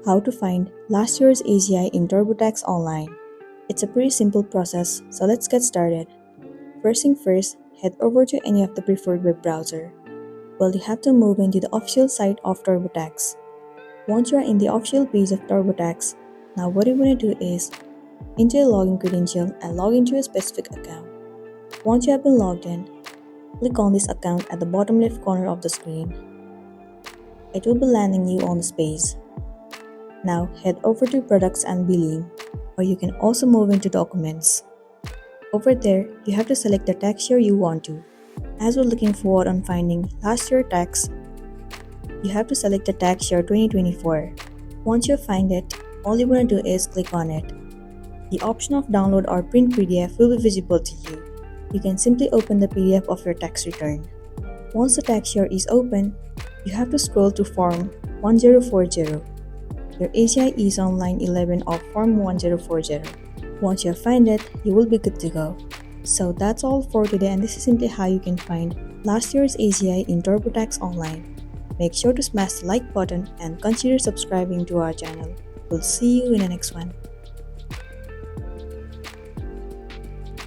How to find last year's AGI in TurboTax Online. It's a pretty simple process, so let's get started. First thing first, head over to any of the preferred web browser. Well, you have to move into the official site of TurboTax. Once you are in the official page of TurboTax, now what you want to do is enter a login credential and log into a specific account. Once you have been logged in, click on this account at the bottom left corner of the screen. It will be landing you on this page. Now head over to Products and Billing, or you can also move into Documents. Over there, you have to select the tax year you want to. As we're looking forward on finding last year tax, you have to select the tax year 2024. Once you find it, all you want to do is click on it. The option of download or print PDF will be visible to you. You can simply open the PDF of your tax return. Once the tax year is open, you have to scroll to Form 1040. Your AGI is on line 11 of Form 1040. Once you find it, you will be good to go. So that's all for today, and this is simply how you can find last year's AGI in TurboTax Online. Make sure to smash the like button and consider subscribing to our channel. We'll see you in the next one.